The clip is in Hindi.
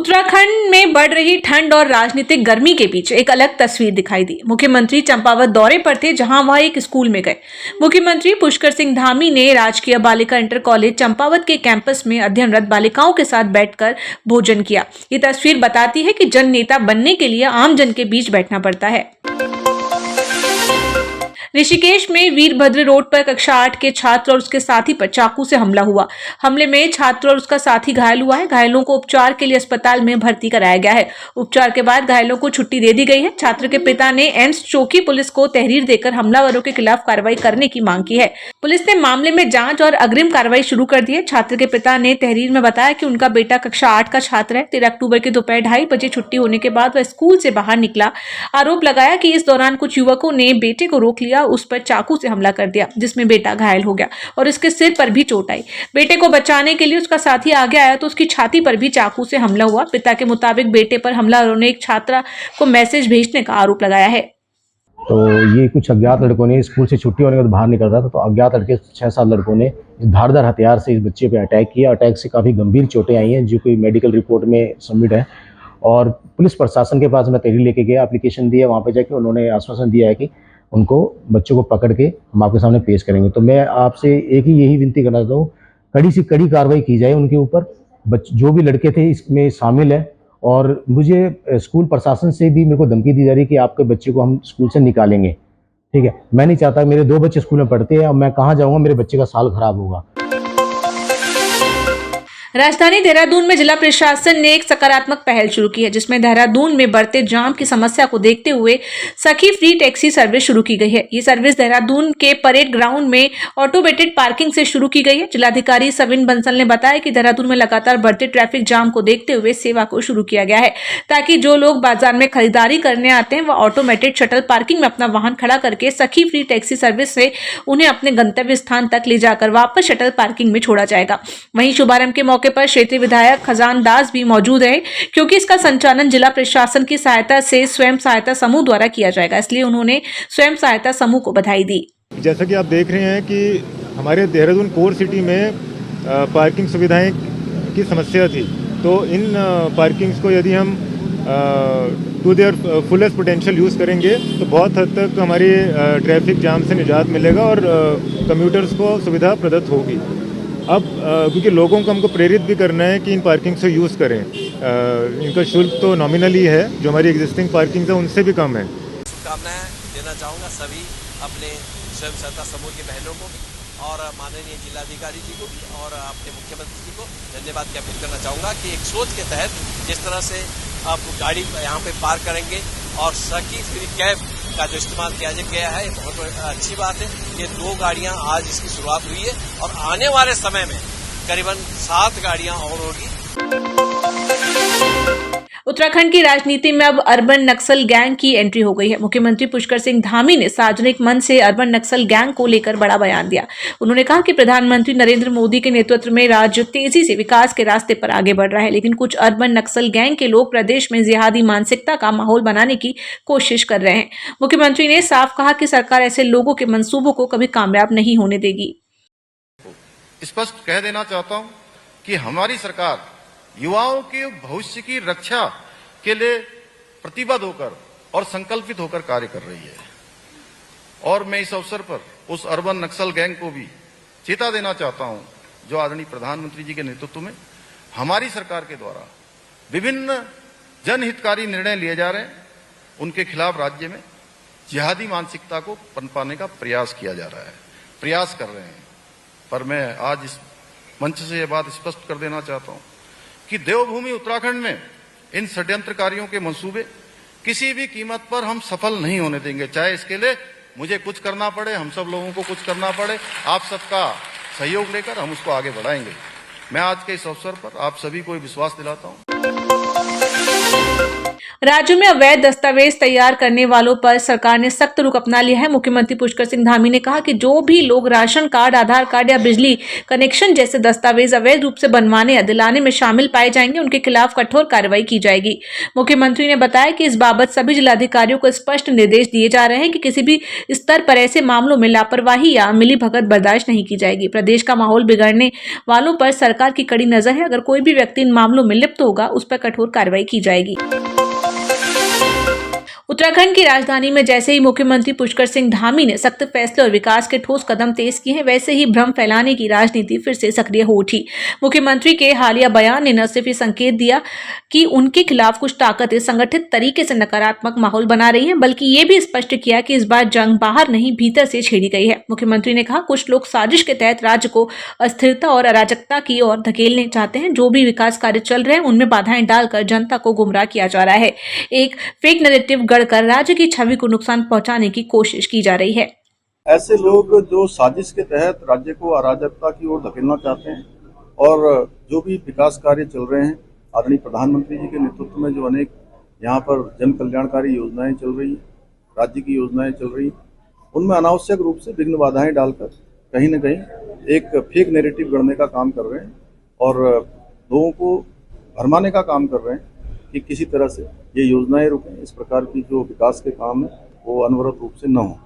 उत्तराखंड में बढ़ रही ठंड और राजनीतिक गर्मी के बीच एक अलग तस्वीर दिखाई दी। मुख्यमंत्री चंपावत दौरे पर थे, जहां वह एक स्कूल में गए। मुख्यमंत्री पुष्कर सिंह धामी ने राजकीय बालिका इंटर कॉलेज चंपावत के कैंपस में अध्ययनरत बालिकाओं के साथ बैठकर भोजन किया। ये तस्वीर बताती है कि जन नेता बनने के लिए आम जन के बीच बैठना पड़ता है। ऋषिकेश में वीरभद्र रोड पर कक्षा 8 के छात्र और उसके साथी पर चाकू से हमला हुआ। हमले में छात्र और उसका साथी घायल हुआ है। घायलों को उपचार के लिए अस्पताल में भर्ती कराया गया है। उपचार के बाद घायलों को छुट्टी दे दी गई है। छात्र के पिता ने एम्स चौकी पुलिस को तहरीर देकर हमलावरों के खिलाफ कार्रवाई करने की मांग की है। पुलिस ने मामले में जांच और अग्रिम कार्रवाई शुरू कर दी है। छात्र के पिता ने तहरीर में बताया कि उनका बेटा कक्षा 8 का छात्र है। 13 अक्टूबर की दोपहर 2:30 बजे छुट्टी होने के बाद वह स्कूल से बाहर निकला। आरोप लगाया कि इस दौरान कुछ युवकों ने बेटे को रोक लिया, उस पर चाकू से हमला कर दिया, जिसमें बेटा घायल हो गया और उसके सिर पर भी चोट आई। बेटे को बचाने के लिए उसका साथी आगे आया तो उसकी छाती पर भी चाकू से हमला हुआ। पिता के मुताबिक बेटे पर हमलावरों ने एक छात्रा को मैसेज भेजने का आरोप लगाया है। तो ये कुछ अज्ञात लड़कों ने स्कूल से छुट्टी होने के बाद बाहर निकल रहा था, तो अज्ञात लड़के 6-7 लड़कों ने धारदार हथियार से इस बच्चे पे अटैक किया। अटैक से काफ़ी गंभीर चोटें आई हैं, जो कि मेडिकल रिपोर्ट में सबमिट है। और पुलिस प्रशासन के पास मैं तहरीर लेके गया, एप्लीकेशन दिया। वहाँ पे जाके उन्होंने आश्वासन दिया है कि उनको बच्चों को पकड़ के हम आपके सामने पेश करेंगे। तो मैं आपसे एक ही यही विनती करना चाहता हूँ, कड़ी से कड़ी कार्रवाई की जाए उनके ऊपर। जो भी लड़के थे इसमें शामिल है। और मुझे स्कूल प्रशासन से भी मेरे को धमकी दी जा रही है कि आपके बच्चे को हम स्कूल से निकालेंगे। ठीक है, मैं नहीं चाहता, मेरे 2 बच्चे स्कूल में पढ़ते हैं और मैं कहाँ जाऊँगा, मेरे बच्चे का साल खराब होगा। राजधानी देहरादून में जिला प्रशासन ने एक सकारात्मक पहल शुरू की है, जिसमें देहरादून में बढ़ते जाम की समस्या को देखते हुए सखी फ्री टैक्सी सर्विस शुरू की गई है। ये सर्विस देहरादून के परेड ग्राउंड में ऑटोमेटेड पार्किंग से शुरू की गई है। जिलाधिकारी सविन बंसल ने बताया कि देहरादून में लगातार बढ़ते ट्रैफिक जाम को देखते हुए सेवा को शुरू किया गया है, ताकि जो लोग बाजार में खरीदारी करने आते हैं वह ऑटोमेटेड शटल पार्किंग में अपना वाहन खड़ा करके सखी फ्री टैक्सी सर्विस से उन्हें अपने गंतव्य स्थान तक ले जाकर वापस शटल पार्किंग में छोड़ा जाएगा। वहीं शुभारंभ के मौके पर क्षेत्रीय विधायक खजान दास भी मौजूद है, क्योंकि इसका संचालन जिला प्रशासन की सहायता से स्वयं सहायता समूह द्वारा किया जाएगा, इसलिए उन्होंने स्वयं सहायता समूह को बधाई दी। जैसा कि आप देख रहे हैं कि हमारे देहरादून कोर सिटी में पार्किंग सुविधाएं की समस्या थी, तो इन पार्किंग्स को यदि हम to their fullest potential use करेंगे तो बहुत हद तक हमारी ट्रैफिक जाम से निजात मिलेगा और कम्यूटर्स को सुविधा प्रदत्त होगी। अब क्योंकि लोगों को हमको प्रेरित भी करना है कि इन पार्किंग से यूज़ करें। इनका शुल्क तो नॉमिनली है, जो हमारी एग्जिस्टिंग पार्किंग है उनसे भी कम है। शुभकामनाएं देना चाहूँगा सभी अपने स्वयं सहायता समूह के बहनों को भी और माननीय जिलाधिकारी जी को भी और अपने मुख्यमंत्री जी को धन्यवाद ज्ञापित करना चाहूँगा कि एक सोच के तहत जिस तरह से आप गाड़ी यहाँ पे पार्क करेंगे और सखी फ्री कैब का जो इस्तेमाल किया गया है, बहुत अच्छी बात है। ये 2 गाड़ियां आज इसकी शुरुआत हुई है और आने वाले समय में करीबन 7 गाड़ियां और होगी। उत्तराखंड की राजनीति में अब अर्बन नक्सल गैंग की एंट्री हो गई है। मुख्यमंत्री पुष्कर सिंह धामी ने सार्वजनिक मंच से अर्बन नक्सल गैंग को लेकर बड़ा बयान दिया। उन्होंने कहा कि प्रधानमंत्री नरेंद्र मोदी के नेतृत्व में राज्य तेजी से विकास के रास्ते पर आगे बढ़ रहा है, लेकिन कुछ अर्बन नक्सल गैंग के लोग प्रदेश में जिहादी मानसिकता का माहौल बनाने की कोशिश कर रहे हैं। मुख्यमंत्री ने साफ कहा कि सरकार ऐसे लोगों के मंसूबों को कभी कामयाब नहीं होने देगी। स्पष्ट कह देना चाहता हूं कि हमारी सरकार युवाओं के भविष्य की रक्षा के लिए प्रतिबद्ध होकर और संकल्पित होकर कार्य कर रही है। और मैं इस अवसर पर उस अर्बन नक्सल गैंग को भी चेता देना चाहता हूं, जो आदरणीय प्रधानमंत्री जी के नेतृत्व में हमारी सरकार के द्वारा विभिन्न जनहितकारी निर्णय लिए जा रहे हैं, उनके खिलाफ राज्य में जिहादी मानसिकता को पनपाने का प्रयास किया जा रहा है, प्रयास कर रहे हैं। पर मैं आज इस मंच से यह बात स्पष्ट कर देना चाहता हूं कि देवभूमि उत्तराखंड में इन षड्यंत्रकारियों के मंसूबे किसी भी कीमत पर हम सफल नहीं होने देंगे, चाहे इसके लिए मुझे कुछ करना पड़े, हम सब लोगों को कुछ करना पड़े। आप सबका सहयोग लेकर हम उसको आगे बढ़ाएंगे। मैं आज के इस अवसर पर आप सभी को विश्वास दिलाता हूं। राज्य में अवैध दस्तावेज तैयार करने वालों पर सरकार ने सख्त रुख अपना लिया है। मुख्यमंत्री पुष्कर सिंह धामी ने कहा कि जो भी लोग राशन कार्ड, आधार कार्ड या बिजली कनेक्शन जैसे दस्तावेज अवैध रूप से बनवाने या दिलाने में शामिल पाए जाएंगे, उनके खिलाफ कठोर कार्रवाई की जाएगी। मुख्यमंत्री ने बताया कि इस बाबत सभी जिलाधिकारियों को स्पष्ट निर्देश दिए जा रहे हैं कि किसी भी स्तर पर ऐसे मामलों में लापरवाही या मिलीभगत बर्दाश्त नहीं की जाएगी। प्रदेश का माहौल बिगड़ने वालों पर सरकार की कड़ी नजर है। अगर कोई भी व्यक्ति इन मामलों में लिप्त होगा, उस पर कठोर कार्रवाई की जाएगी। उत्तराखंड की राजधानी में जैसे ही मुख्यमंत्री पुष्कर सिंह धामी ने सख्त फैसले और विकास के ठोस कदम तेज किए हैं, वैसे ही भ्रम फैलाने की राजनीति फिर से सक्रिय हो उठी। मुख्यमंत्री के हालिया बयान ने न सिर्फ ये संकेत दिया कि उनके खिलाफ कुछ ताकतें संगठित तरीके से नकारात्मक माहौल बना रही हैं, बल्कि ये भी स्पष्ट किया कि इस बार जंग बाहर नहीं भीतर से छेड़ी गई है। मुख्यमंत्री ने कहा, कुछ लोग साजिश के तहत राज्य को अस्थिरता और अराजकता की ओर धकेलने चाहते हैं। जो भी विकास कार्य चल रहे हैं, उनमें बाधाएं डालकर जनता को गुमराह किया जा रहा है। एक फेक नैरेटिव कर राज्य की छवि को नुकसान पहुंचाने की कोशिश की जा रही है। ऐसे लोग जो साजिश के तहत राज्य को अराजकता की ओर धकेलना चाहते हैं और जो भी विकास कार्य चल रहे हैं, आदरणीय प्रधानमंत्री जी के नेतृत्व में जो अनेक यहाँ पर जन कल्याणकारी योजनाएं चल रही हैं, राज्य की योजनाएं चल रही, उनमें अनावश्यक रूप से विघ्न बाधाएं डालकर कहीं न कहीं एक फेक नैरेटिव गढ़ने का काम कर रहे हैं और लोगों को भरमाने का काम कर रहे हैं कि किसी तरह से ये योजनाएं रुकें, इस प्रकार की जो विकास के काम है वो अनवरत रूप से न हो।